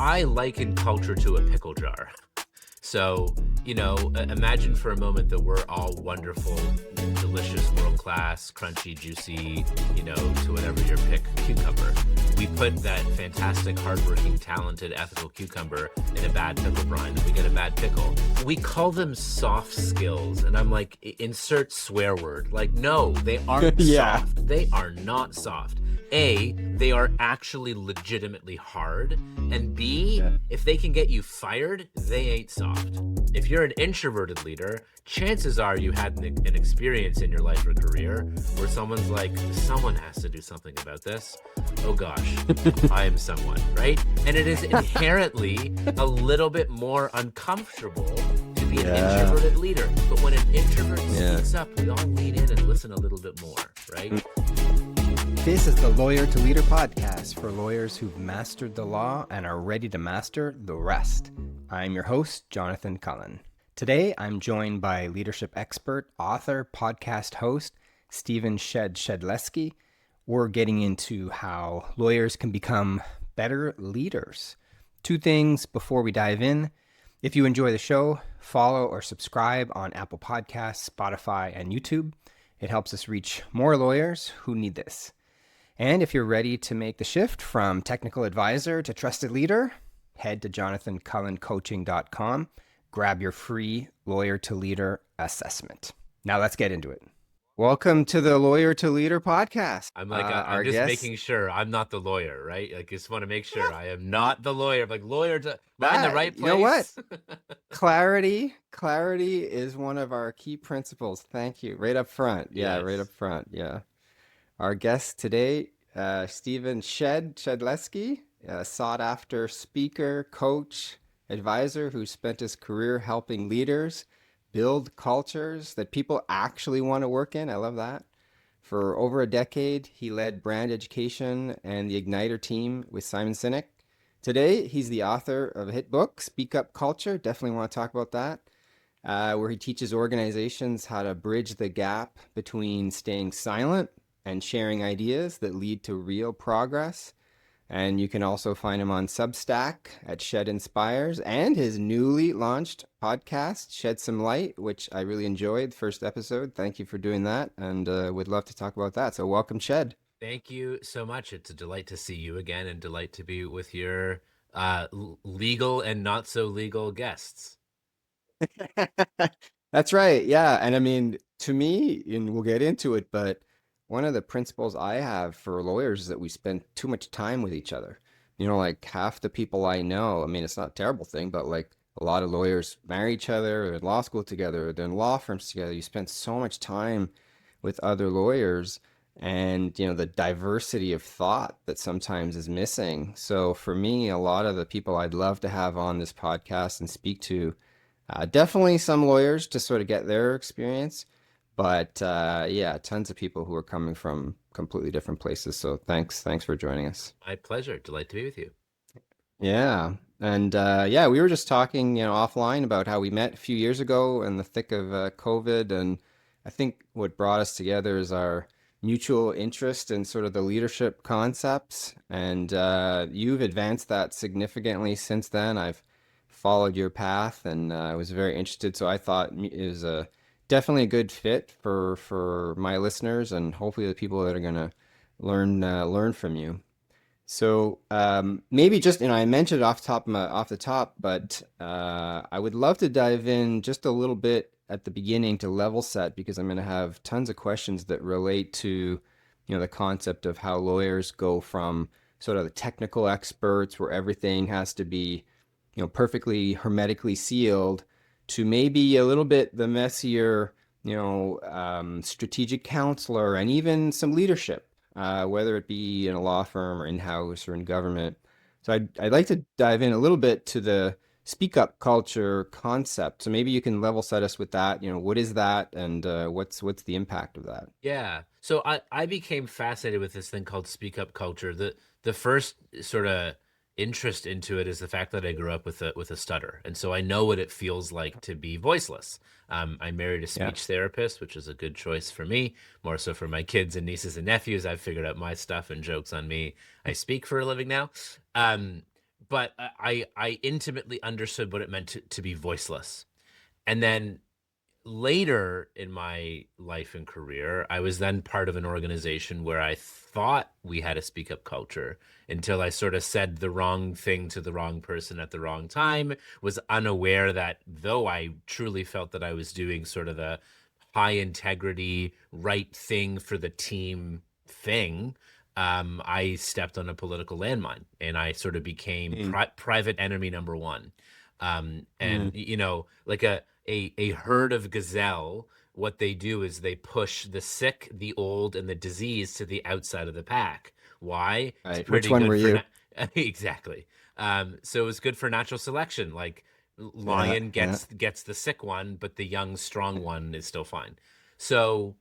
I liken culture to a pickle jar. So, imagine for a moment that we're all wonderful, delicious, world-class, crunchy, juicy, to whatever your pick cucumber. We put that fantastic, hardworking, talented, ethical cucumber in a bad pickle brine and we get a bad pickle. We call them soft skills. And I'm like, insert swear word. Like, no, they aren't Yeah. soft. They are not soft. A, they are actually legitimately hard. And B, if they can get you fired, they ain't soft. If you're an introverted leader, chances are you had an experience in your life or career where someone's like, someone has to do something about this. Oh gosh, I am someone, right? And it is inherently a little bit more uncomfortable to be an introverted leader. But when an introvert speaks up, we all lean in and listen a little bit more, right? This is the Lawyer to Leader podcast for lawyers who've mastered the law and are ready to master the rest. I'm your host, Jonathan Cullen. Today, I'm joined by leadership expert, author, podcast host, Shed Shedletzky. We're getting into how lawyers can become better leaders. Two things before we dive in. If you enjoy the show, follow or subscribe on Apple Podcasts, Spotify, and YouTube. It helps us reach more lawyers who need this. And if you're ready to make the shift from technical advisor to trusted leader, head to jonathancullencoaching.com. Grab your free Lawyer to Leader assessment. Now let's get into it. Welcome to the Lawyer to Leader podcast. I'm like, I'm just making sure I'm not the lawyer, right? Like, just want to make sure I am not the lawyer. I'm like, lawyer to, am I in the right place? You know what? Clarity is one of our key principles. Thank you. Right up front. Yeah, Yes. right up front. Yeah. Our guest today, Simon Sinek Inc, sought after speaker, coach, advisor who spent his career helping leaders build cultures that people actually want to work in. I love that. For over a decade, he led brand education and the Igniter team with Simon Sinek. Today, he's the author of a hit book, Speak Up Culture. Definitely want to talk about that, where he teaches organizations how to bridge the gap between staying silent and sharing ideas that lead to real progress. And you can also find him on Substack at Shed Inspires and his newly launched podcast, Shed Some Light, which I really enjoyed the first episode. Thank you for doing that, and would love to talk about that. So welcome, Shed. Thank you so much. It's a delight to see you again and delight to be with your legal and not so legal guests. That's right. Yeah. And I mean, to me, and we'll get into it, but one of the principles I have for lawyers is that we spend too much time with each other. Like half the people I know, I mean, it's not a terrible thing, but like a lot of lawyers marry each other, or in law school together, they're in law firms together. You spend so much time with other lawyers and, the diversity of thought that sometimes is missing. So for me, a lot of the people I'd love to have on this podcast and speak to, definitely some lawyers to sort of get their experience. But tons of people who are coming from completely different places. So thanks for joining us. My pleasure. Delight to be with you. Yeah. And we were just talking, offline about how we met a few years ago in the thick of COVID. And I think what brought us together is our mutual interest in sort of the leadership concepts. And you've advanced that significantly since then. I've followed your path and I was very interested. So I thought it was definitely a good fit for my listeners and hopefully the people that are going to learn from you. So maybe just, I mentioned it off the top, but I would love to dive in just a little bit at the beginning to level set, because I'm going to have tons of questions that relate to, the concept of how lawyers go from sort of the technical experts where everything has to be, perfectly hermetically sealed, to maybe a little bit the messier, strategic counselor and even some leadership, whether it be in a law firm or in-house or in government. So I'd like to dive in a little bit to the speak up culture concept. So maybe you can level set us with that. What is that, and what's the impact of that? Yeah. So I became fascinated with this thing called speak up culture. The first sort of interest into it is the fact that I grew up with a stutter, and so I know what it feels like to be voiceless. I married a speech therapist, which is a good choice for me, more so for my kids and nieces and nephews. I've figured out my stuff and jokes on me. I speak for a living now. but I intimately understood what it meant to be voiceless. And then later in my life and career, I was then part of an organization where I thought we had a speak up culture until I sort of said the wrong thing to the wrong person at the wrong time, was unaware that though I truly felt that I was doing sort of the high integrity, right thing for the team thing. I stepped on a political landmine and I sort of became Mm, private enemy number one. mm, And like a herd of gazelle, what they do is they push the sick, the old, and the diseased to the outside of the pack. Why? It's right. Which pretty one were good for you? exactly. So it was good for natural selection. Like Yeah, lion yeah. gets the sick one, but the young, strong one is still fine. So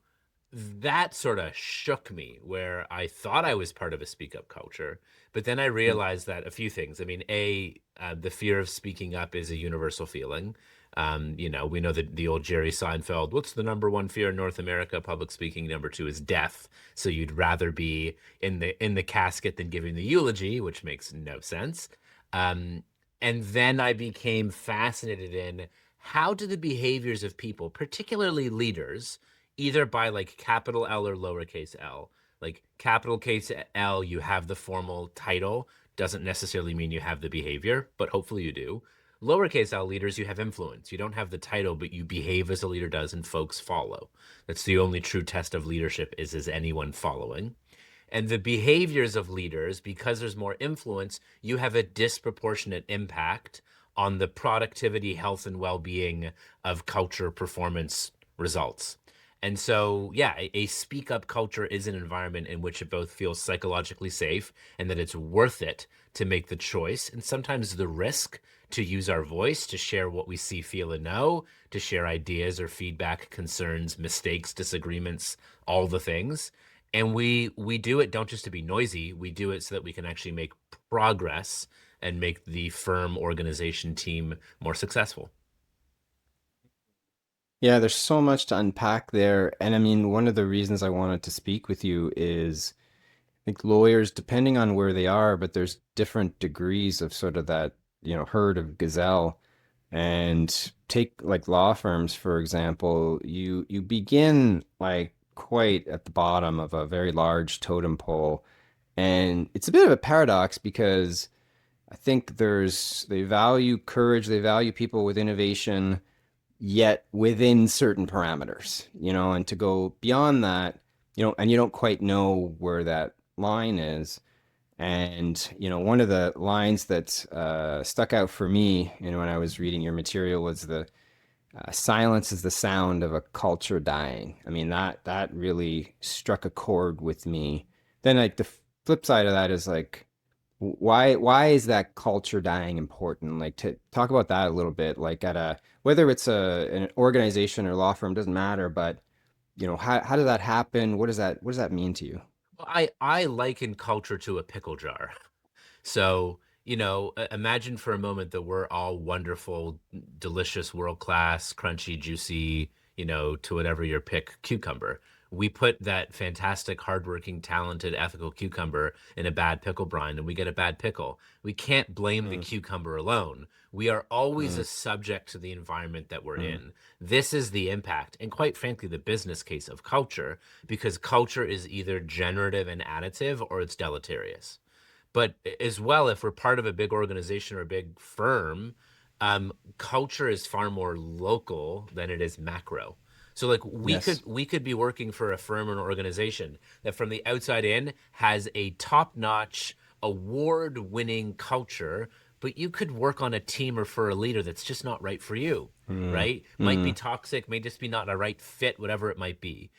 that sort of shook me where I thought I was part of a speak up culture, but then I Mm, realized that a few things. I mean, the fear of speaking up is a universal feeling. We know that the old Jerry Seinfeld, what's the number one fear in North America? Public speaking. Number two is death. So you'd rather be in the casket than giving the eulogy, which makes no sense. Um, and then I became fascinated in how do the behaviors of people, particularly leaders, either by like capital L or lowercase l. Like capital case L, you have the formal title, doesn't necessarily mean you have the behavior, but hopefully you do. Lowercase l leaders, you have influence. You don't have the title, but you behave as a leader does, and folks follow. That's the only true test of leadership is anyone following? And the behaviors of leaders, because there's more influence, you have a disproportionate impact on the productivity, health, and well being of culture performance results. And so, yeah, a speak up culture is an environment in which it both feels psychologically safe and that it's worth it to make the choice and sometimes the risk to use our voice to share what we see, feel, and know, to share ideas or feedback, concerns, mistakes, disagreements, all the things. And we do it don't just to be noisy, we do it so that we can actually make progress and make the firm organization team more successful. yeah, there's so much to unpack there. And I mean, one of the reasons I wanted to speak with you is I think lawyers, depending on where they are, but there's different degrees of sort of that, herd of gazelle. And take like law firms, for example, you begin like quite at the bottom of a very large totem pole. And it's a bit of a paradox because I think they value courage, they value people with innovation, yet within certain parameters, and to go beyond that, and you don't quite know where that line is. And, one of the lines that stuck out for me, when I was reading your material was the silence is the sound of a culture dying. I mean, that really struck a chord with me. Then like the flip side of that is like, why is that culture dying important? Like to talk about that a little bit, like at a whether it's an organization or law firm doesn't matter, but how does that happen? What does that mean to you? Well, I liken culture to a pickle jar. So, imagine for a moment that we're all wonderful, delicious, world class, crunchy, juicy, to whatever your pick cucumber. We put that fantastic, hardworking, talented, ethical cucumber in a bad pickle brine and we get a bad pickle. We can't blame the Mm, cucumber alone. We are always a mm, subject to the environment that we're mm. in. This is the impact, and quite frankly, the business case of culture, because culture is either generative and additive or it's deleterious. But as well, if we're part of a big organization or a big firm, culture is far more local than it is macro. So like we could Yes. we could be working for a firm or an organization that from the outside in has a top-notch, award-winning culture, but you could work on a team or for a leader that's just not right for you, Mm, right? Might be mm, toxic, may just be not a right fit, whatever it might be.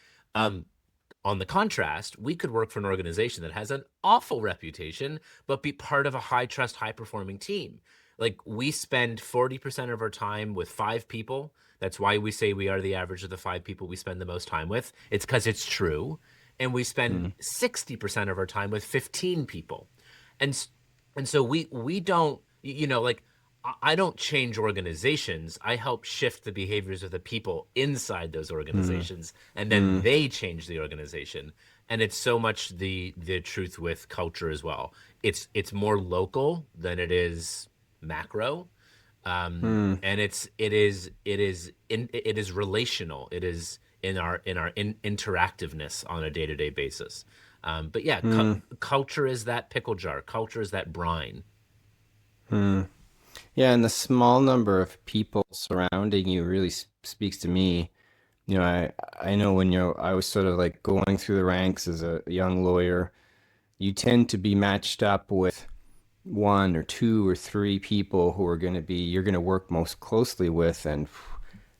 On the contrast, we could work for an organization that has an awful reputation, but be part of a high trust, high performing team. Like we spend 40% of our time with five people. That's why we say we are the average of the five people we spend the most time with. It's because it's true. And we spend mm, 60% of our time with 15 people. And and so we don't, like I don't change organizations. I help shift the behaviors of the people inside those mm, organizations, and then mm. they change the organization. And it's so much the truth with culture as well. It's more local than it is macro. Hmm. And it is relational. It is in interactiveness on a day-to-day basis. But yeah, Hmm. culture is that pickle jar. Culture is that brine. Hmm. Yeah, and the small number of people surrounding you really speaks to me. I know when I was sort of like going through the ranks as a young lawyer, you tend to be matched up with one or two or three people who are going to be you're going to work most closely with, and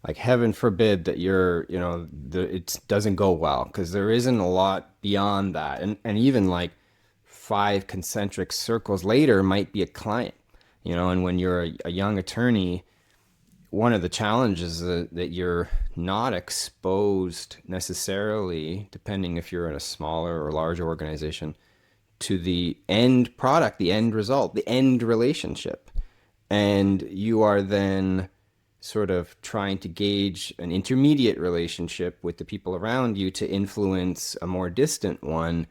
like heaven forbid that it doesn't go well, because there isn't a lot beyond that, and even like five concentric circles later might be a client, and when you're a young attorney, one of the challenges that you're not exposed necessarily, depending if you're in a smaller or larger organization, to the end product, the end result, the end relationship. And you are then sort of trying to gauge an intermediate relationship with the people around you to influence a more distant one.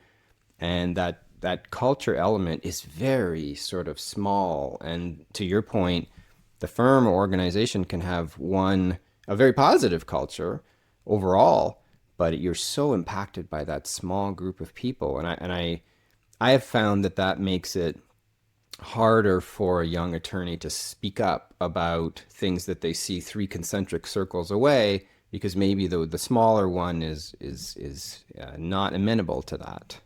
And that culture element is very sort of small. And to your point, the firm or organization can have a very positive culture overall, but you're so impacted by that small group of people. I have found that makes it harder for a young attorney to speak up about things that they see three concentric circles away, because maybe the smaller one is not amenable to that.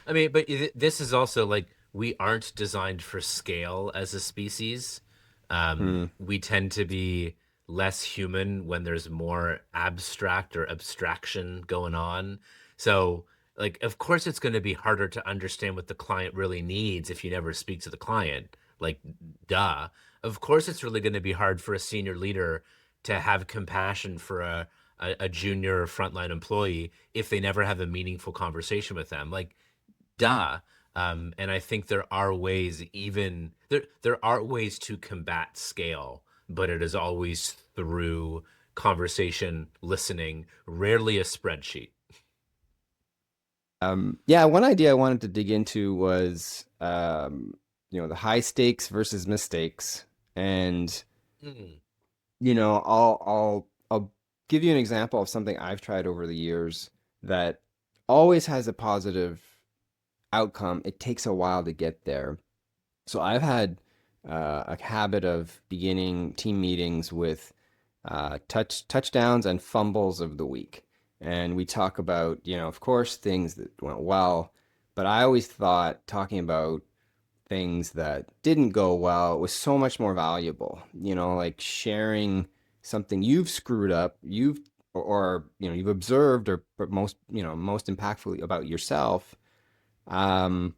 I mean, but this is also like we aren't designed for scale as a species. Hmm. We tend to be less human when there's more abstract or abstraction going on. So, like, of course, it's going to be harder to understand what the client really needs if you never speak to the client. Like, duh. Of course, it's really going to be hard for a senior leader to have compassion for a junior or frontline employee if they never have a meaningful conversation with them. Like, duh. And I think there are ways to combat scale, but it is always through conversation, listening, rarely a spreadsheet. Yeah, one idea I wanted to dig into was the high stakes versus mistakes. And Mm. I'll give you an example of something I've tried over the years that always has a positive outcome. It takes a while to get there. So I've had a habit of beginning team meetings with touchdowns and fumbles of the week, and we talk about, of course, things that went well. But I always thought talking about things that didn't go well was so much more valuable. Like sharing something you've screwed up, you've observed, or but most impactfully about yourself. Um,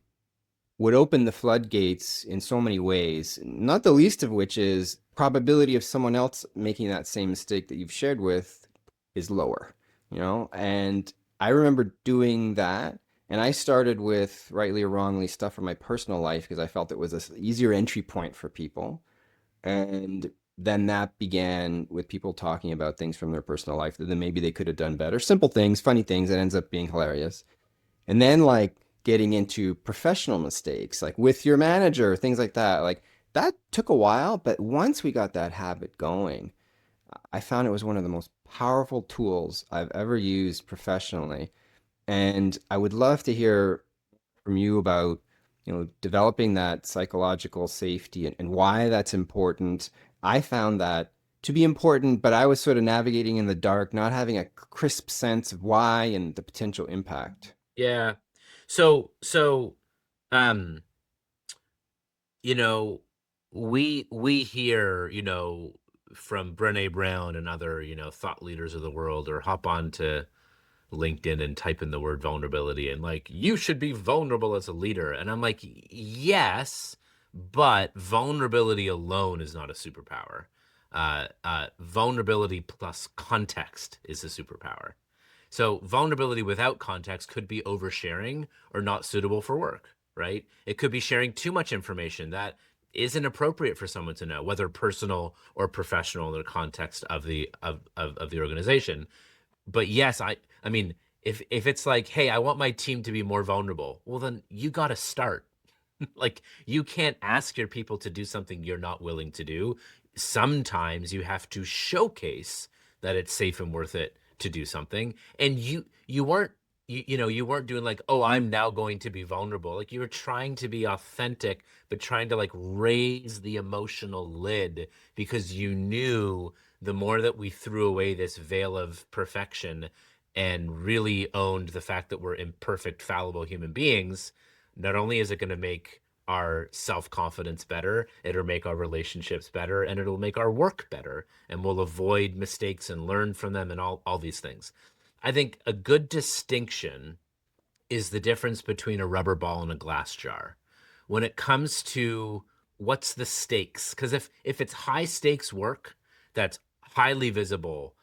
would open the floodgates in so many ways, not the least of which is probability of someone else making that same mistake that you've shared with is lower, And I remember doing that, and I started with, rightly or wrongly, stuff from my personal life because I felt it was an easier entry point for people. And then that began with people talking about things from their personal life that then maybe they could have done better. Simple things, funny things that ends up being hilarious. And then like getting into professional mistakes, like with your manager, things like that. Like that took a while, but once we got that habit going, I found it was one of the most powerful tools I've ever used professionally. And I would love to hear from you about, developing that psychological safety, and why that's important. I found that to be important, but I was sort of navigating in the dark, not having a crisp sense of why and the potential impact. Yeah. So, um, you know, we hear, from Brené Brown and other, thought leaders of the world, or hop on to LinkedIn and type in the word vulnerability and like, you should be vulnerable as a leader. And I'm like, yes, but vulnerability alone is not a superpower. Vulnerability plus context is a superpower. So vulnerability without context could be oversharing or not suitable for work, right? It could be sharing too much information that isn't appropriate for someone to know, whether personal or professional, in the context of the organization. But yes, I mean, If it's like, hey, I want my team to be more vulnerable, well, then you got to start. Like, you can't ask your people to do something you're not willing to do. Sometimes you have to showcase that it's safe and worth it to do something. And you weren't you weren't doing like, oh, I'm now going to be vulnerable. Like, you were trying to be authentic, but trying to like raise the emotional lid, because you knew the more that we threw away this veil of perfection and really owned the fact that we're imperfect, fallible human beings, not only is it going to make our self-confidence better, it'll make our relationships better, and it'll make our work better, and we'll avoid mistakes and learn from them, and all these things. I think a good distinction is the difference between a rubber ball and a glass jar. When it comes to what's the stakes, because if it's high stakes work that's highly visible,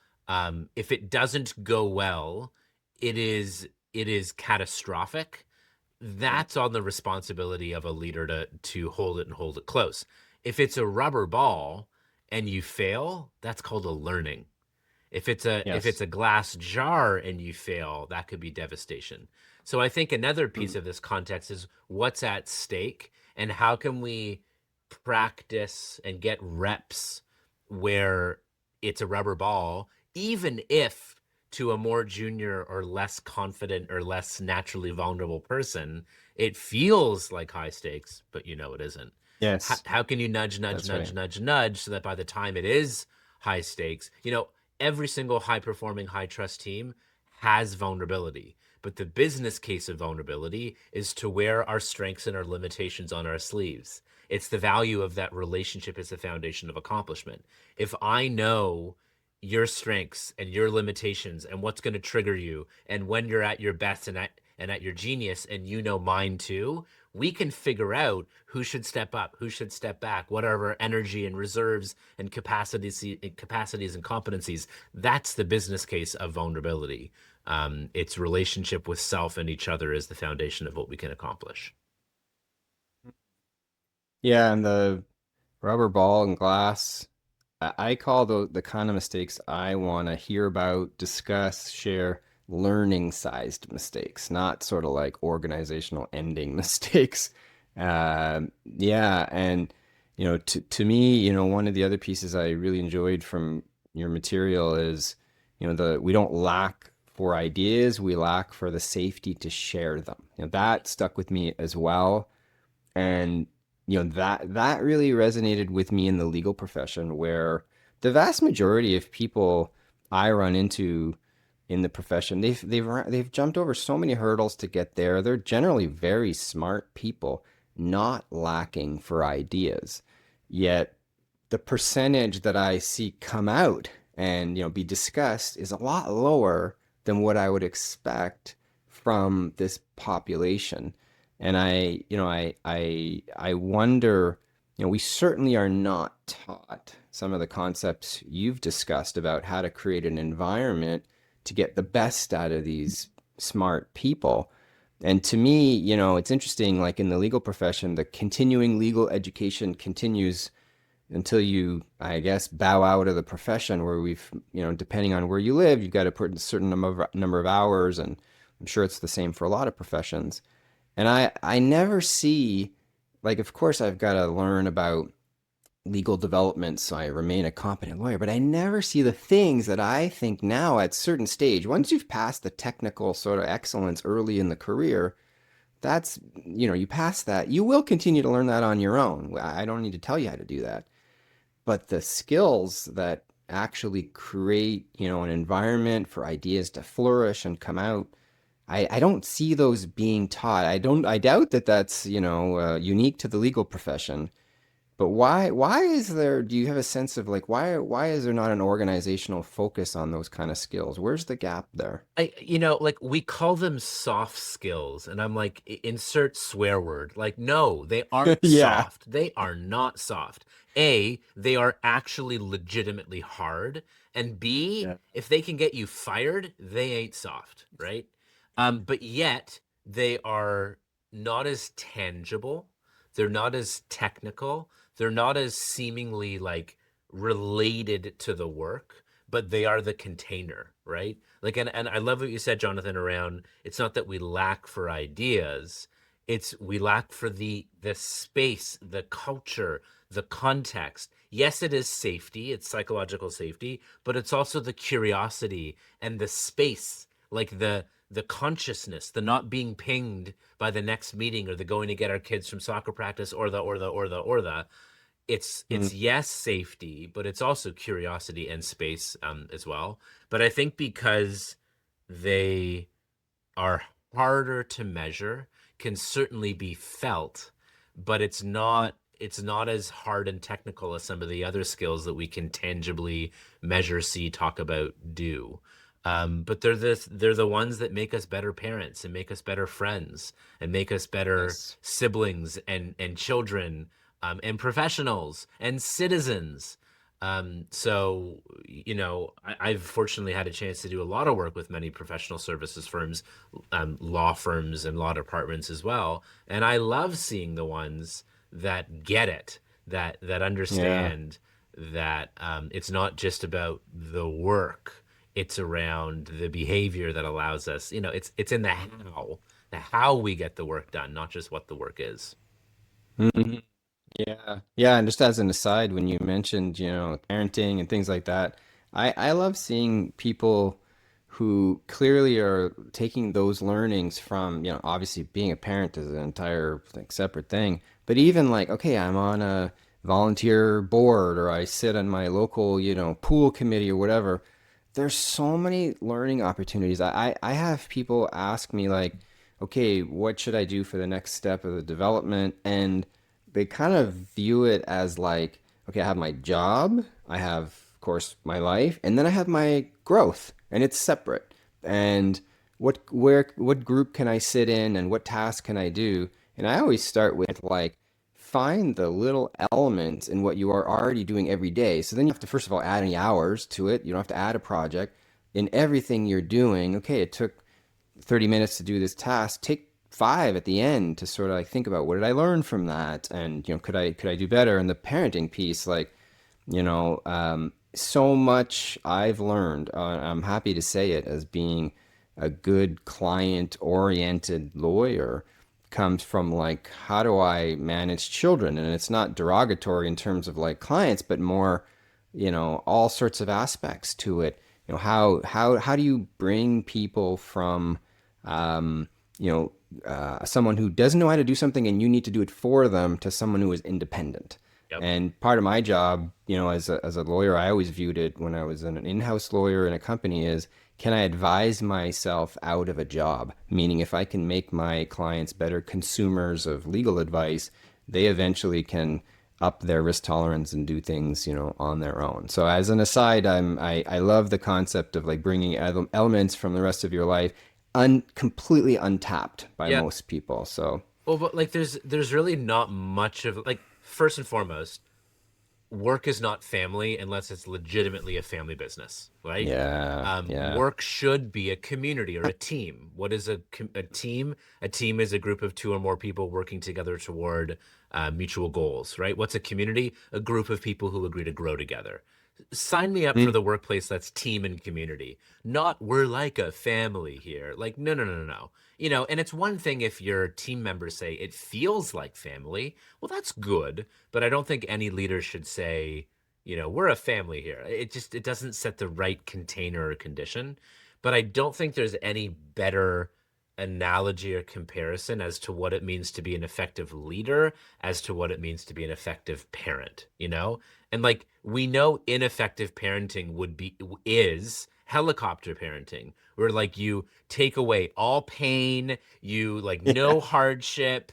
if it doesn't go well, it is catastrophic. That's on the responsibility of a leader to hold it and hold it close. If it's a rubber ball and you fail, that's called a learning. If it's Yes. a glass jar and you fail, that could be devastation. So I think another piece Mm. of this context is what's at stake, and how can we practice and get reps where it's a rubber ball, even if to a more junior or less confident or less naturally vulnerable person, it feels like high stakes, but it isn't. How, Yes, how can you nudge, nudge, that's nudge, right. nudge, nudge so that by the time it is high stakes, every single high performing, high trust team has vulnerability. But the business case of vulnerability is to wear our strengths and our limitations on our sleeves. It's the value of that relationship as the foundation of accomplishment. If I know your strengths and your limitations and what's going to trigger you and when you're at your best and at your genius, and you know mine too, we can figure out who should step up, who should step back, what are our energy and reserves and capacities and competencies. That's the business case of vulnerability. Its relationship with self and each other is the foundation of what we can accomplish. Yeah, and the rubber ball and glass, I call the kind of mistakes I want to hear about, discuss, share, learning sized mistakes, not sort of like organizational ending mistakes. Yeah, and to me, one of the other pieces I really enjoyed from your material is, the we don't lack for ideas, we lack for the safety to share them. That stuck with me as well. And that really resonated with me in the legal profession, where the vast majority of people I run into in the profession, they've jumped over so many hurdles to get there. They're generally very smart people, not lacking for ideas. Yet the percentage that I see come out and be discussed is a lot lower than what I would expect from this population. And I wonder, we certainly are not taught some of the concepts you've discussed about how to create an environment to get the best out of these smart people. And to me, it's interesting, like in the legal profession, the continuing legal education continues until you, I guess, bow out of the profession, where depending on where you live, you've got to put a certain number of hours. And I'm sure it's the same for a lot of professions. And I never see, like, of course, I've got to learn about legal development so I remain a competent lawyer, but I never see the things that I think now at certain stage, once you've passed the technical sort of excellence early in the career, that's, you pass that, you will continue to learn that on your own. I don't need to tell you how to do that. But the skills that actually create, an environment for ideas to flourish and come out, I don't see those being taught. I doubt that that's, unique to the legal profession. But why is there, do you have a sense of like, why is there not an organizational focus on those kind of skills? Where's the gap there? Like, we call them soft skills, and I'm like, insert swear word. Like, no, they aren't Yeah. soft. They are not soft. They are actually legitimately hard. And B, Yeah. if they can get you fired, they ain't soft, right? But yet they are not as tangible. They're not as technical. They're not as seemingly like related to the work, but they are the container, right? Like, and I love what you said, Jonathan, around it's not that we lack for ideas, it's we lack for the space, the culture, the context. Yes, it is safety, it's psychological safety, but it's also the curiosity and the space, like the consciousness, the not being pinged by the next meeting or the going to get our kids from soccer practice or the it's Mm. yes safety, but it's also curiosity and space as well. But I think because they are harder to measure, can certainly be felt, but it's not as hard and technical as some of the other skills that we can tangibly measure, see, talk about, do. But they're the ones that make us better parents and make us better friends and make us better Yes. siblings and children, and professionals and citizens. So, I've fortunately had a chance to do a lot of work with many professional services firms, law firms, and law departments as well. And I love seeing the ones that get it, that Yeah. understand that it's not just about the work; it's around the behavior that allows us. It's in the how we get the work done, not just what the work is. Mhm. Yeah. Yeah. And just as an aside, when you mentioned, parenting and things like that, I love seeing people who clearly are taking those learnings from, obviously being a parent is an entire like separate thing, but even like, okay, I'm on a volunteer board or I sit on my local, pool committee or whatever. There's so many learning opportunities. I have people ask me like, okay, what should I do for the next step of the development? And they kind of view it as like, okay, I have my job, I have, of course, my life, and then I have my growth, and it's separate. And what group can I sit in, and what task can I do? And I always start with like, find the little elements in what you are already doing every day. So then you have to first of all add any hours to it. You don't have to add a project in everything you're doing. Okay, it took 30 minutes to do this task. Take 5 at the end to sort of like think about what did I learn from that, and could I do better. And the parenting piece, like, so much I've learned. I'm happy to say it, as being a good client oriented lawyer, comes from like, how do I manage children? And it's not derogatory in terms of like clients, but more, all sorts of aspects to it. How do you bring people from, um, someone who doesn't know how to do something and you need to do it for them, to someone who is independent. Yep. And part of my job, as a lawyer, I always viewed it when I was an in-house lawyer in a company is, can I advise myself out of a job? Meaning, if I can make my clients better consumers of legal advice, they eventually can up their risk tolerance and do things, on their own. So as an aside, I love the concept of like bringing elements from the rest of your life completely untapped by Yeah. most people. So Well, but like there's really not much of, like, first and foremost, work is not family unless it's legitimately a family business, right? yeah, yeah. Work should be a community or a team. What is a team? A team is a group of two or more people working together toward mutual goals, right? What's a community? A group of people who agree to grow together. Sign me up for Mm. the workplace that's team and community, not we're like a family here. Like, no, no, no, no, no. And it's one thing if your team members say it feels like family. Well, that's good, but I don't think any leader should say, we're a family here. It doesn't set the right container or condition. But I don't think there's any better analogy or comparison as to what it means to be an effective leader as to what it means to be an effective parent. And like we know ineffective parenting is helicopter parenting, where like you take away all pain, you like Yeah, no hardship,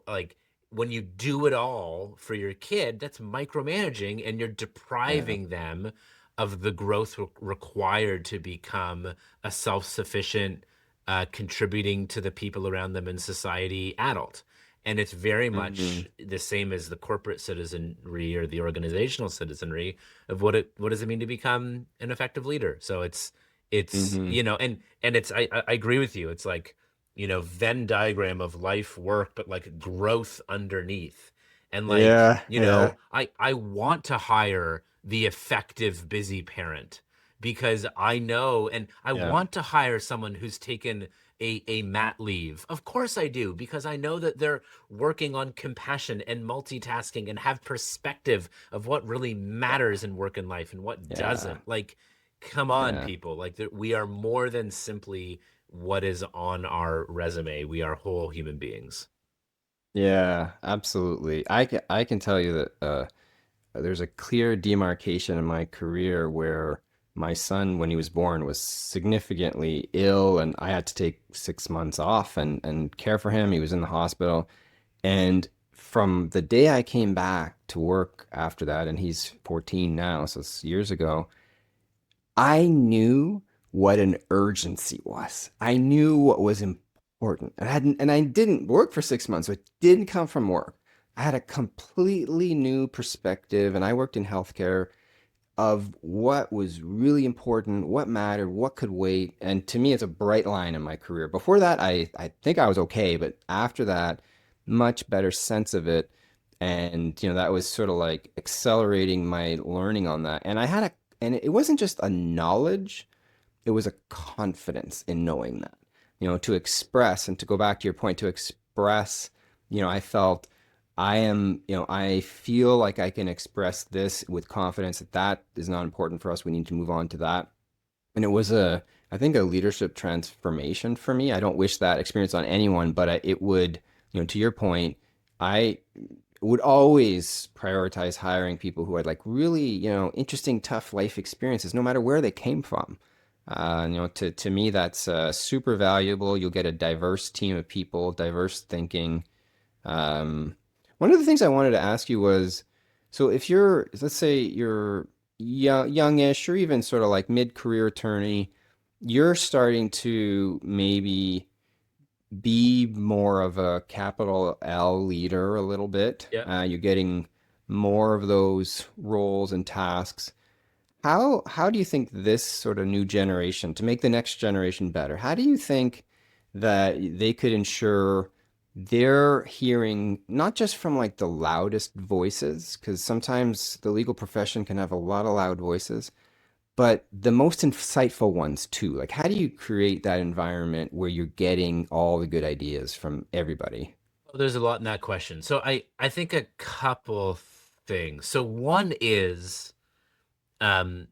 like when you do it all for your kid, that's micromanaging and you're yeah. depriving them of the growth required to become a self-sufficient, contributing to the people around them in society adult. And it's very Hmm. much the same as the corporate citizenry or the organizational citizenry of what does it mean to become an effective leader. So it's Hmm. and it's I agree with you. It's like, Venn diagram of life work, but like growth underneath. And like, Yeah, yeah. I want to hire the effective busy parent, because I know and I Yeah. want to hire someone who's taken a mat leave. Of course I do, because I know that they're working on compassion and multitasking and have perspective of what really matters in work and life and what Yeah. doesn't. Like, come on, Yeah. people. Like, we are more than simply what is on our resume. We are whole human beings. Yeah, absolutely. I can tell you that there's a clear demarcation in my career where my son, when he was born, was significantly ill, and I had to take 6 months off and care for him. He was in the hospital. And from the day I came back to work after that, and he's 14 now, so it's years ago, I knew what an urgency was. I knew what was important. And I didn't work for 6 months, so it didn't come from work. I had a completely new perspective, and I worked in healthcare of what was really important, what mattered, what could wait. And to me, it's a bright line in my career. Before that, I think I was okay, but after that, much better sense of it. And, that was sort of like accelerating my learning on that. And it wasn't just a knowledge, it was a confidence in knowing that, to express and to go back to your point, to express, I felt I feel like I can express this with confidence that that is not important for us. We need to move on to that. And it was I think, a leadership transformation for me. I don't wish that experience on anyone, but it would, to your point, I would always prioritize hiring people who had like really, interesting, tough life experiences, no matter where they came from. To me, that's super valuable. You'll get a diverse team of people, diverse thinking. Um, One of the things I wanted to ask you was, so if let's say you're youngish or even sort of like mid-career attorney, you're starting to maybe be more of a capital L leader a little bit. Yeah. You're getting more of those roles and tasks. How do you think this sort of new generation, to make the next generation better, how do you think that they could ensure they're hearing not just from like the loudest voices, because sometimes the legal profession can have a lot of loud voices, but the most insightful ones too? Like, how do you create that environment where you're getting all the good ideas from everybody? Oh, there's a lot in that question. So I think a couple things. So one is, um,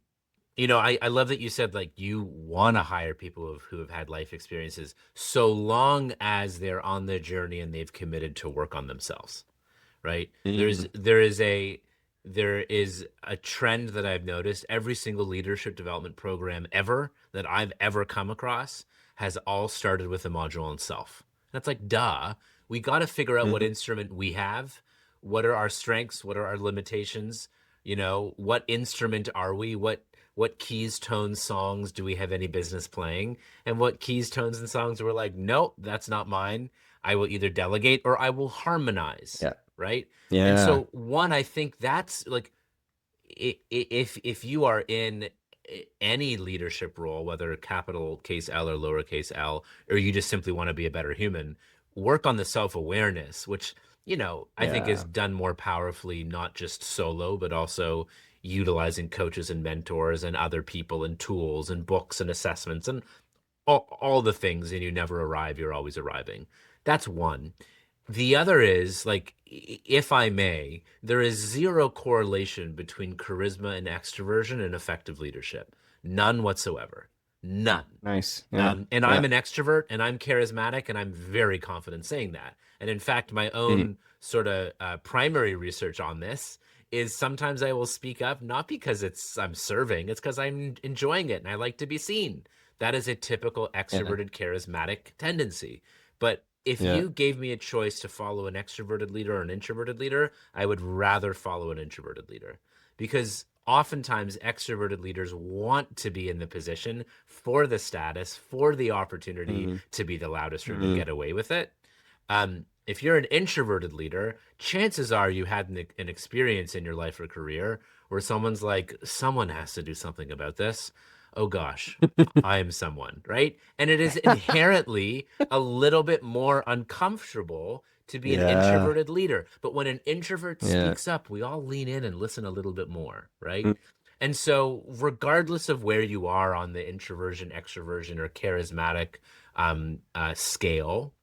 I love that you said like you want to hire people who have had life experiences, so long as they're on their journey and they've committed to work on themselves, right? There's Mm, there is a there is a trend that I've noticed. Every single leadership development program ever that I've ever come across has all started with a module on self. That's like, duh. We got to figure out what mhm. instrument we have. What are our strengths? What are our limitations? What instrument are we? What keys, tones, songs do we have any business playing? And what keys, tones, and songs we're like, nope, that's not mine. I will either delegate or I will harmonize, Yeah. right? And Yeah. so one, I think that's like, if you are in any leadership role, whether capital case L or lowercase l, or you just simply want to be a better human, work on the self-awareness, which, I think is Yeah. done more powerfully, not just solo, but also utilizing coaches and mentors and other people and tools and books and assessments and all the things. And you never arrive, you're always arriving. That's one. The other is like, if I may, there is zero correlation between charisma and extroversion and effective leadership. None whatsoever. None. Nice. Yeah. And I'm Yeah. an extrovert and I'm charismatic and I'm very confident saying that. And in fact, my Mhm. own sort of primary research on this is sometimes I will speak up, not because I'm serving, it's because I'm enjoying it and I like to be seen. That is a typical Yeah. extroverted, charismatic tendency. But if Yeah. you gave me a choice to follow an extroverted leader or an introverted leader, I would rather follow an introverted leader, because oftentimes extroverted leaders want to be in the position for the status, for the opportunity Mhm. to be the loudest room and Mhm. get away with it. If you're an introverted leader, chances are you had an experience in your life or career where someone's like, someone has to do something about this. Oh gosh, I am someone, right? And it is inherently a little bit more uncomfortable to be an Yeah. introverted leader. But when an introvert Yeah. speaks up, we all lean in and listen a little bit more, right? Mm. And so, regardless of where you are on the introversion, extroversion, or charismatic scale,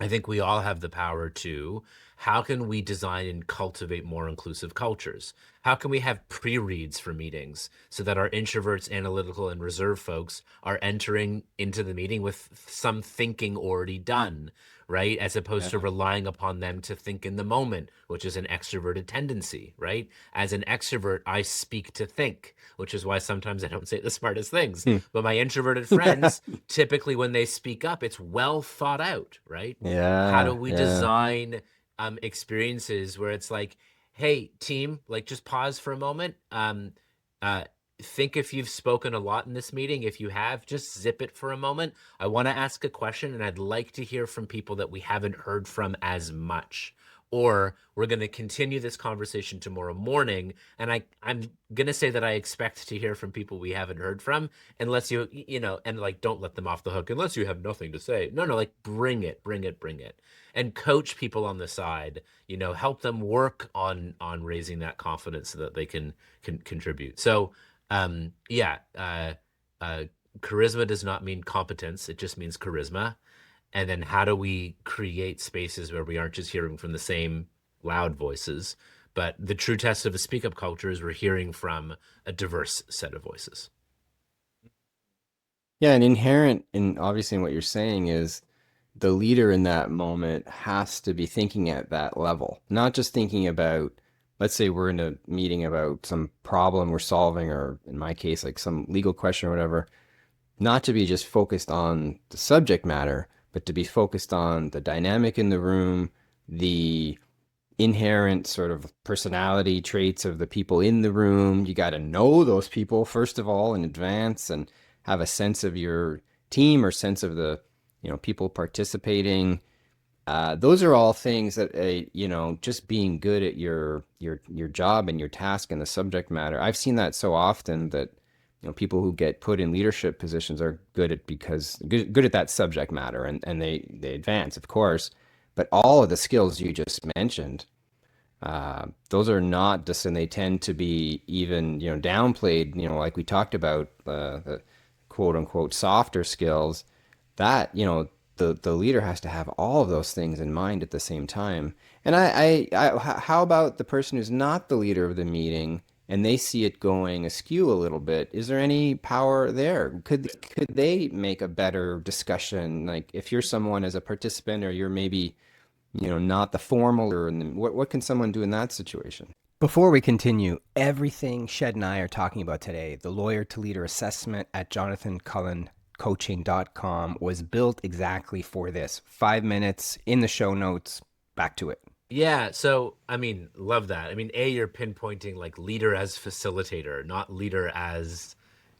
I think we all have the power to. How can we design and cultivate more inclusive cultures? How can we have pre-reads for meetings so that our introverts, analytical, and reserved folks are entering into the meeting with some thinking already done, right? As opposed to Yeah. relying upon them to think in the moment, which is an extroverted tendency, right? As an extrovert, I speak to think, which is why sometimes I don't say the smartest things. Hmm. But my introverted friends, typically when they speak up, it's well thought out, right? How do Yeah. we Yeah. design experiences where it's like, hey, team, like just pause for a moment. Uh, think if you've spoken a lot in this meeting. If you have, just zip it for a moment. I want to ask a question and I'd like to hear from people that we haven't heard from as much. Or we're going to continue this conversation tomorrow morning. And I'm going to say that I expect to hear from people we haven't heard from, unless and like, don't let them off the hook unless you have nothing to say. No, no, like bring it, bring it, bring it. And coach people on the side, help them work on raising that confidence so that they can contribute. So, yeah, uh, charisma does not mean competence. It just means charisma. And then how do we create spaces where we aren't just hearing from the same loud voices, but the true test of a speak up culture is we're hearing from a diverse set of voices. Yeah, and inherent in obviously in what you're saying is the leader in that moment has to be thinking at that level, not just thinking about, let's say we're in a meeting about some problem we're solving, or in my case, like some legal question or whatever, not to be just focused on the subject matter, but to be focused on the dynamic in the room, the inherent sort of personality traits of the people in the room. You got to know those people, first of all, in advance, and have a sense of your team or sense of the, people participating. Those are all things that, just being good at your job and your task and the subject matter. I've seen that so often that, people who get put in leadership positions are good at that subject matter, and they advance, of course. But all of the skills you just mentioned, those are not just, and they tend to be even, downplayed, like we talked about, the quote unquote softer skills that, the leader has to have all of those things in mind at the same time. And how about the person who's not the leader of the meeting and they see it going askew a little bit? Is there any power there? Could they make a better discussion? Like if you're someone as a participant, or you're maybe, not the formal, or what can someone do in that situation? Before we continue, everything Shed and I are talking about today, the Lawyer to Leader assessment at jonathancullencoaching.com, was built exactly for this. 5 minutes in the show notes. Back to it. Yeah, so I mean, love that. I mean, you're pinpointing like leader as facilitator, not leader as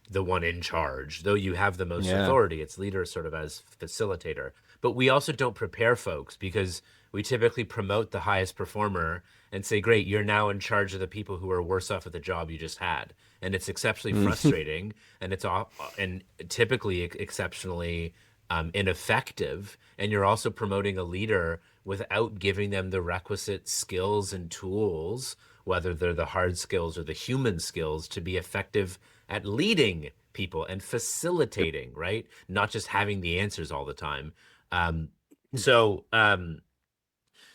the one in charge. Though you have the most Yeah. authority, it's leader sort of as facilitator. But we also don't prepare folks because we typically promote the highest performer and say, great, you're now in charge of the people who are worse off at the job you just had. And it's exceptionally frustrating, and and typically exceptionally ineffective. And you're also promoting a leader without giving them the requisite skills and tools, whether they're the hard skills or the human skills, to be effective at leading people and facilitating, right? Not just having the answers all the time. Um, so, um,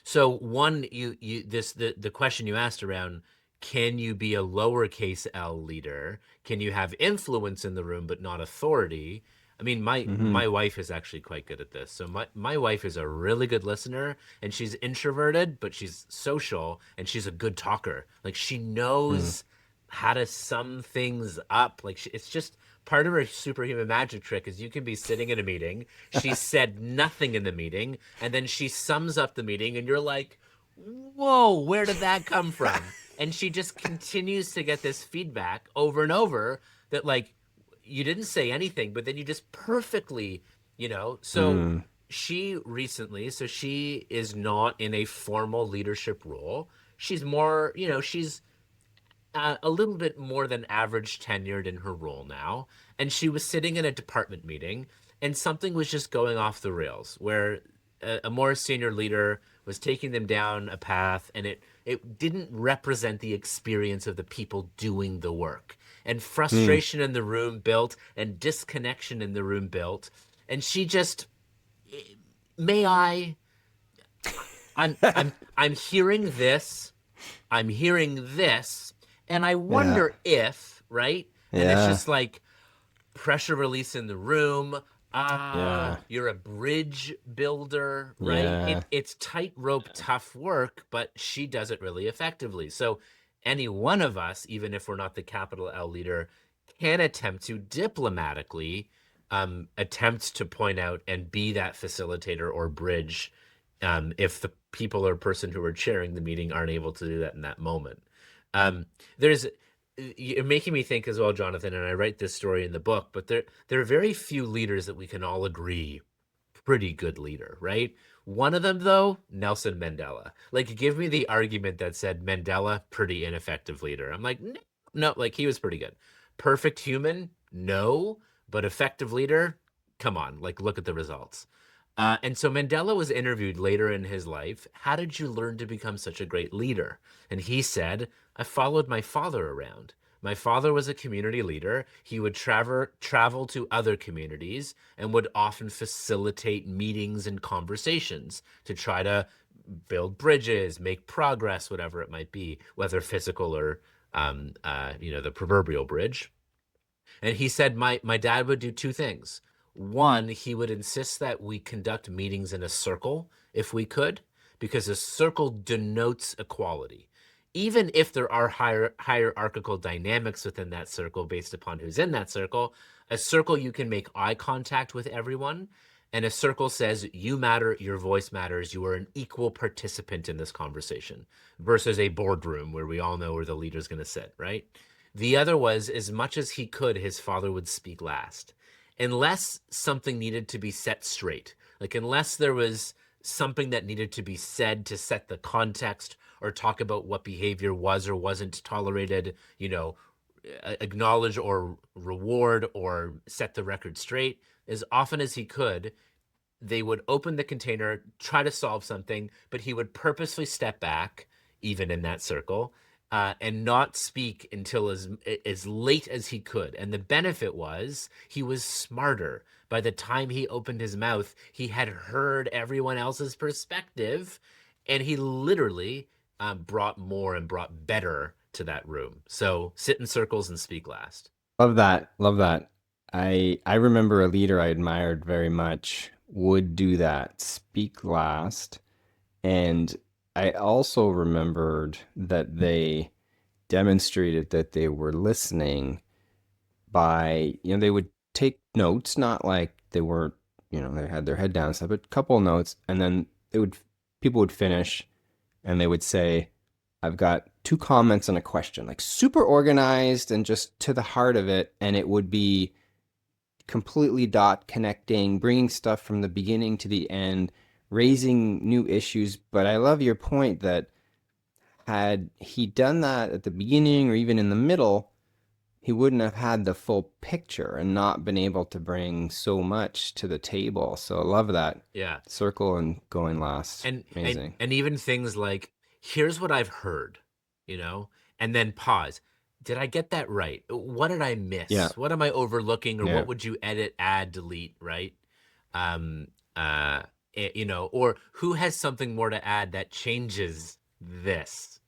so one, the question you asked around, can you be a lowercase L leader? Can you have influence in the room but not authority? I mean, my Hmm. my wife is actually quite good at this. So my wife is a really good listener, and she's introverted, but she's social, and she's a good talker. Like she knows how to sum things up. Like it's just part of her superhuman magic trick is you can be sitting in a meeting, she said nothing in the meeting, and then she sums up the meeting, and you're like, whoa, where did that come from? And she just continues to get this feedback over and over that like you didn't say anything, but then you just perfectly, so Mm. she is not in a formal leadership role. She's more, she's a little bit more than average tenured in her role now. And she was sitting in a department meeting and something was just going off the rails where a more senior leader was taking them down a path, and it didn't represent the experience of the people doing the work. And Hmm. frustration in the room built, and disconnection in the room built. And she just, may I? I'm hearing this. I'm hearing this, and I Yeah. wonder if, right? And it's Yeah. just like pressure release in the room. Yeah. You're a bridge builder, right? Yeah. It's tightrope tough work, but she does it really effectively. So any one of us, even if we're not the capital L leader, can attempt to diplomatically attempt to point out and be that facilitator or bridge, if the people or person who are chairing the meeting aren't able to do that in that moment. There's You're making me think as well, Jonathan, and I write this story in the book, but there are very few leaders that we can all agree pretty good leader, right? One of them, though, Nelson Mandela. Like, give me the argument that said Mandela, pretty ineffective leader. I'm like, no, no, like he was pretty good. Perfect human, no, but effective leader, come on, like look at the results. And so Mandela was interviewed later in his life. How did you learn to become such a great leader? And he said, I followed my father around. My father was a community leader. He would travel to other communities and would often facilitate meetings and conversations to try to build bridges, make progress, whatever it might be, whether physical or the proverbial bridge. And he said my dad would do two things. One, he would insist that we conduct meetings in a circle if we could, because a circle denotes equality. Even if there are hierarchical dynamics within that circle based upon who's in that circle, a circle you can make eye contact with everyone. And a circle says, you matter, your voice matters, you are an equal participant in this conversation, versus a boardroom where we all know where the leader's going to sit, right? The other was, as much as he could, his father would speak last. Unless something needed to be set straight, like unless there was something that needed to be said to set the context or talk about what behavior was or wasn't tolerated, acknowledge or reward or set the record straight, as often as he could, they would open the container, try to solve something, but he would purposely step back, even in that circle, and not speak until as late as he could. And the benefit was he was smarter. By the time he opened his mouth, he had heard everyone else's perspective, and he literally brought more and brought better to that room. So sit in circles and speak last. Love that. Love that. I remember a leader I admired very much would do that, speak last. And I also remembered that they demonstrated that they were listening by, they would take notes, not like they were, they had their head down and stuff, but a couple of notes, and then people would finish and they would say, I've got two comments and a question, like super organized and just to the heart of it. And it would be completely dot connecting, bringing stuff from the beginning to the end, raising new issues. But I love your point that had he done that at the beginning or even in the middle, he wouldn't have had the full picture and not been able to bring so much to the table. So I love that Yeah. circle and going last. And Amazing. and even things like, here's what I've heard, you know, and then pause. Did I get that right? What did I Yeah. miss? What am I overlooking, or Yeah. what would you edit, add, delete, right? Um, or who has something more to add that changes this?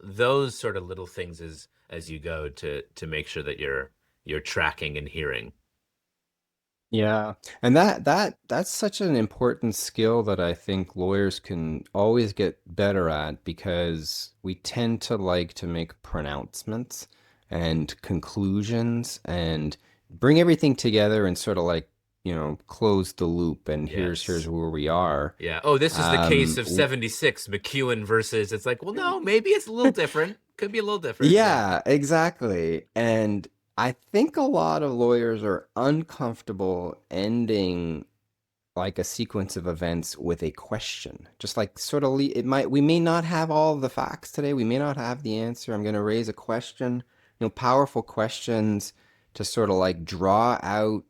Those sort of little things as you go to make sure that you're tracking and hearing. Yeah. And that's such an important skill that I think lawyers can always get better at because we tend to like to make pronouncements and conclusions and bring everything together and sort of like, close the loop and here's Yes. where we are. Yeah. Oh, this is the case Um, of 76, McEwen versus, it's like, well, no, maybe it's a little different. Could be a little different. Yeah. Yeah, exactly. And I think a lot of lawyers are uncomfortable ending like a sequence of events with a question. Just like sort of we may not have all the facts today. We may not have the answer. I'm going to raise a question, powerful questions to sort of like draw out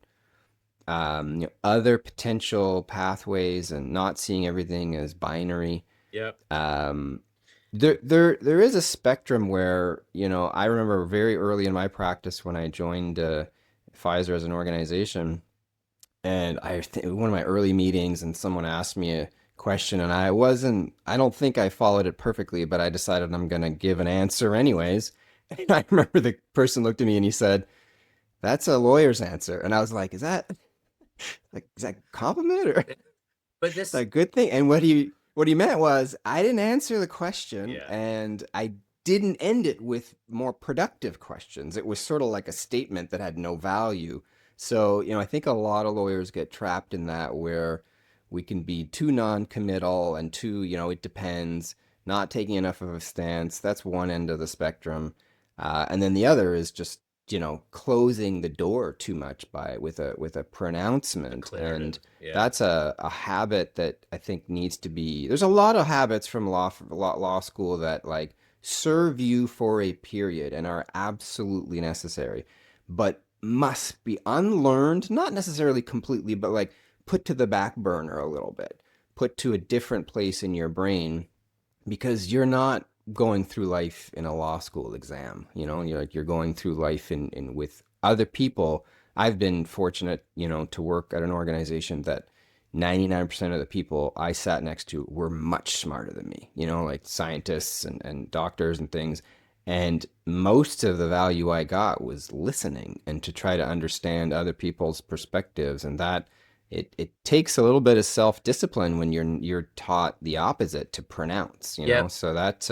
other potential pathways and not seeing everything as binary. Yep. Um, there is a spectrum where, I remember very early in my practice when I joined Pfizer as an organization, and one of my early meetings, and someone asked me a question, and I don't think I followed it perfectly, but I decided I'm going to give an answer anyways. And I remember the person looked at me and he said, "That's a lawyer's answer." And I was like, is that a compliment or But this, a good thing? And what he meant was I didn't answer the question, yeah. and I didn't end it with more productive questions. It was sort of like a statement that had no value. So, I think a lot of lawyers get trapped in that, where we can be too non-committal and too, it depends, not taking enough of a stance. That's one end of the spectrum. And then the other is just, closing the door too much with a pronouncement. Declarative. And Yeah. that's a habit that I think needs to be. There's a lot of habits from law school that like serve you for a period and are absolutely necessary, but must be unlearned, not necessarily completely, but like put to the back burner a little bit, put to a different place in your brain, because you're not going through life in a law school exam. You're going through life in with other people. I've been fortunate, to work at an organization that 99% of the people I sat next to were much smarter than me, like scientists and doctors and things. And most of the value I got was listening and to try to understand other people's perspectives. And that it takes a little bit of self-discipline when you're taught the opposite, to pronounce, Yep. so that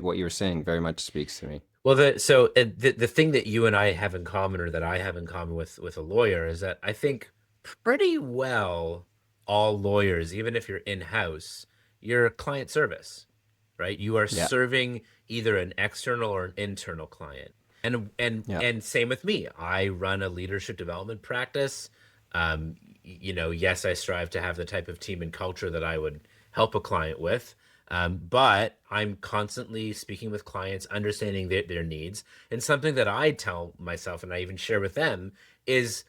what you were saying very much speaks to me. Well, the thing that you and I have in common, or that I have in common with a lawyer, is that I think pretty well all lawyers, even if you're in-house, you're client service, right? You are Yeah, serving either an external or an internal client. yeah. And same with me. I run a leadership development practice. Yes, I strive to have the type of team and culture that I would help a client with. But I'm constantly speaking with clients, understanding their needs. And something that I tell myself, and I even share with them, is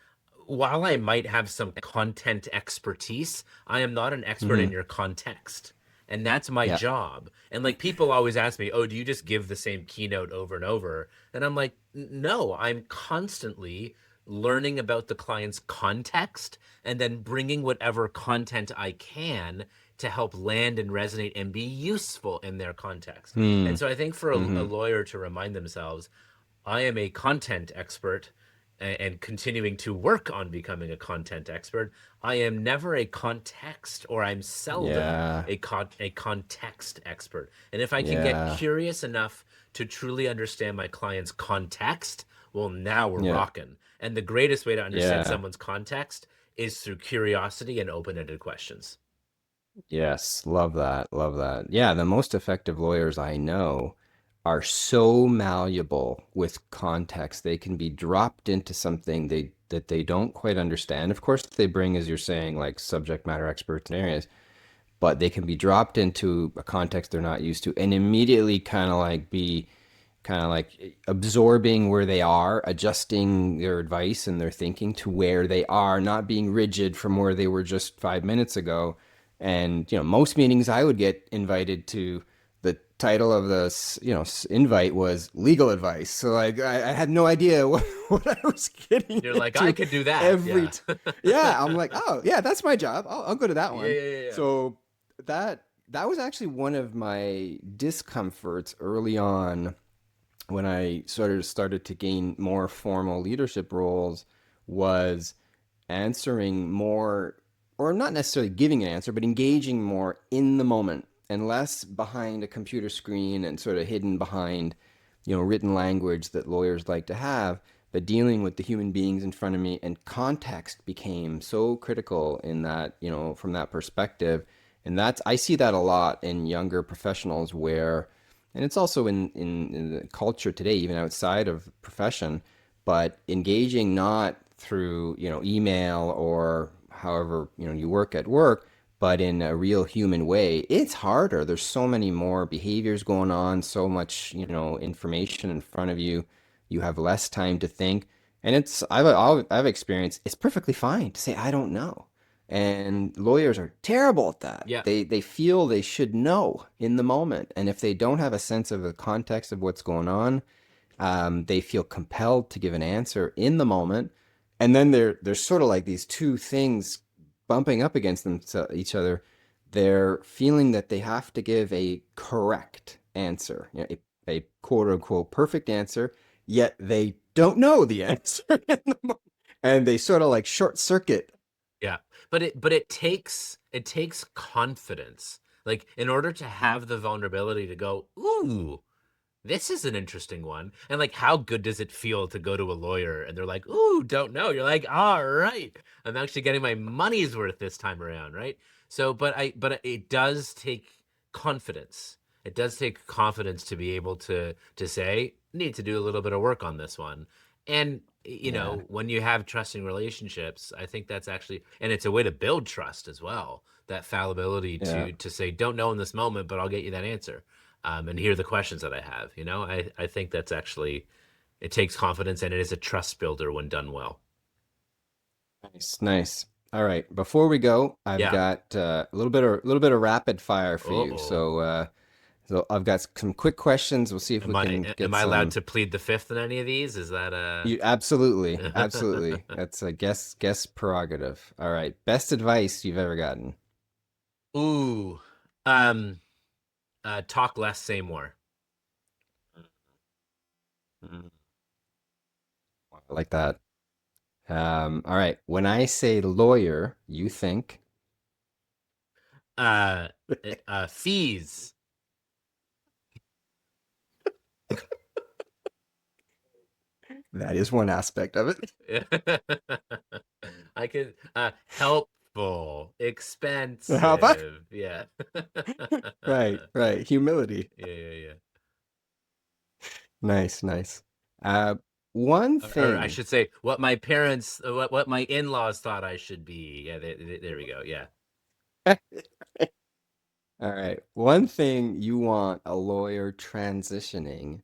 while I might have some content expertise, I am not an expert Hmm. in your context. And that's my Yeah, job. And like people always ask me, "Oh, do you just give the same keynote over and over?" And I'm like, "No, I'm constantly learning about the client's context and then bringing whatever content I can to help land and resonate and be useful in their context." hmm. And so I think for a Hmm. lawyer to remind themselves, I am a content expert, and continuing to work on becoming a content expert. I am never a context, or I'm seldom Yeah, a context expert. And if I can get yeah, curious enough to truly understand my client's context, well, now we're yeah, rocking. And the greatest way to understand yeah. someone's context is through curiosity and open-ended questions. Yes, love that. Love that. Yeah, the most effective lawyers I know are so malleable with context. They can be dropped into something that they don't quite understand. Of course, they bring, as you're saying, like subject matter experts in areas, but they can be dropped into a context they're not used to and immediately kind of like absorbing where they are, adjusting their advice and their thinking to where they are, not being rigid from where they were just 5 minutes ago. And most meetings I would get invited to, the title of the invite was legal advice. So like I had no idea what I was getting You're like, I into could do that. every Yeah. t- yeah, I'm like, oh yeah, that's my job. I'll go to that Yeah, one. yeah, yeah, yeah. So that was actually one of my discomforts early on when I sort of started to gain more formal leadership roles, was answering more, or not necessarily giving an answer, but engaging more in the moment and less behind a computer screen and sort of hidden behind, written language that lawyers like to have, but dealing with the human beings in front of me. And context became so critical in that, from that perspective. And I see that a lot in younger professionals where, and it's also in the culture today, even outside of profession, but engaging not through, email or however, you work at work, but in a real human way. It's harder. There's so many more behaviors going on, so much, information in front of you. You have less time to think. And I've experienced, it's perfectly fine to say, I don't know. And lawyers are terrible at that. Yeah. They feel they should know in the moment. And if they don't have a sense of the context of what's going on, they feel compelled to give an answer in the moment. And then there's sort of like these two things bumping up against each other. They're feeling that they have to give a correct answer, a quote unquote perfect answer, yet they don't know the answer in the moment. And they sort of like short circuit. Yeah. But it takes confidence. Like, in order to have the vulnerability to go, ooh, this is an interesting one. And like, how good does it feel to go to a lawyer and they're like, ooh, don't know. You're like, all right, I'm actually getting my money's worth this time around, right? So, but it does take confidence. It does take confidence to be able to say, need to do a little bit of work on this one. And when you have trusting relationships, I think that's actually, and it's a way to build trust as well. That fallibility to say, don't know in this moment, but I'll get you that answer. And here are the questions that I have. I think that's actually, it takes confidence, and it is a trust builder when done well. Nice. All right. Before we go, I've got a little bit of rapid fire for you. So I've got some quick questions. We'll see if we can get Am I allowed to plead the fifth in any of these? Is that You absolutely. That's a guest prerogative. All right. Best advice you've ever gotten. Ooh. Talk less, say more. I like that. All right. When I say lawyer, you think Fees. that is one aspect of it. I could helpful, expensive. How about? Yeah. Right. Humility. Yeah. Nice. One thing. Or I should say, what my parents, what my in-laws thought I should be. Yeah, there we go. Yeah. All right. One thing you want a lawyer transitioning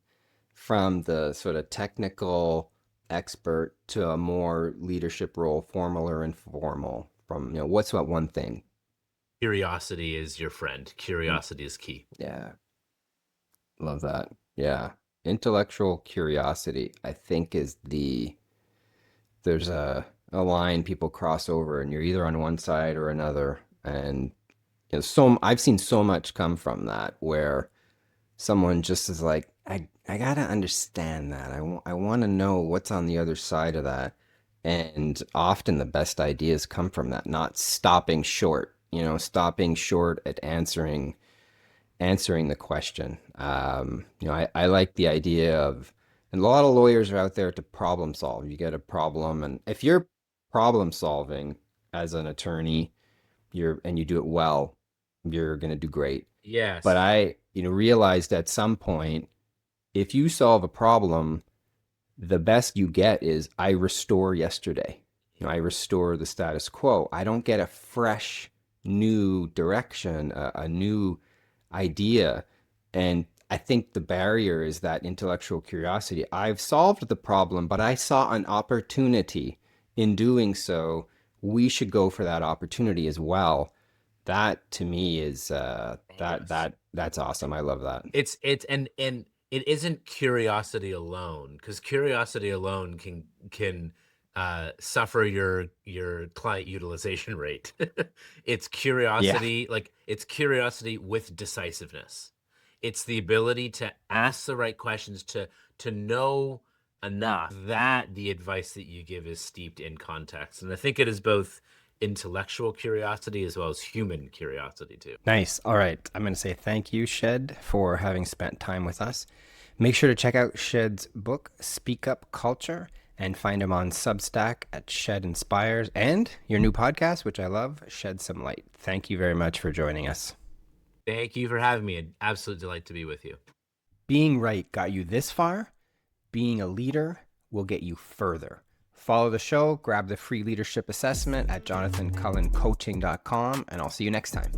from the sort of technical expert to a more leadership role, formal or informal, from, what's that one thing? Curiosity is your friend. Curiosity is key. Yeah. Love that. Yeah. Intellectual curiosity, I think, is there's a line people cross over and you're either on one side or another. And I've seen so much come from that, where someone just is like, I gotta understand that. I want to know what's on the other side of that. And often the best ideas come from that, not stopping short, at answering the question. I like the idea of, and a lot of lawyers are out there to problem solve. You get a problem, and if you're problem solving as an attorney, and you do it well, you're going to do great. Yes. But I, realized at some point, if you solve a problem, the best you get is I restore yesterday. I restore the status quo. I don't get a fresh, new direction, a new idea. And I think the barrier is that intellectual curiosity. I've solved the problem, but I saw an opportunity in doing so. We should go for that opportunity as well. That to me is that's awesome. I love that. It's and it isn't curiosity alone, because curiosity alone can suffer your client utilization rate. It's curiosity, it's curiosity with decisiveness. It's the ability to ask the right questions, to know enough that the advice that you give is steeped in context. And I think it is both intellectual curiosity as well as human curiosity too. Nice. All right. I'm going to say thank you, Shed, for having spent time with us. Make sure to check out Shed's book, Speak Up Culture, and find him on Substack at Shed Inspires, and your new podcast, which I love, Shed Some Light. Thank you very much for joining us. Thank you for having me. An absolute delight to be with you. Being right got you this far. Being a leader will get you further. Follow the show, grab the free leadership assessment at jonathancullencoaching.com, and I'll see you next time.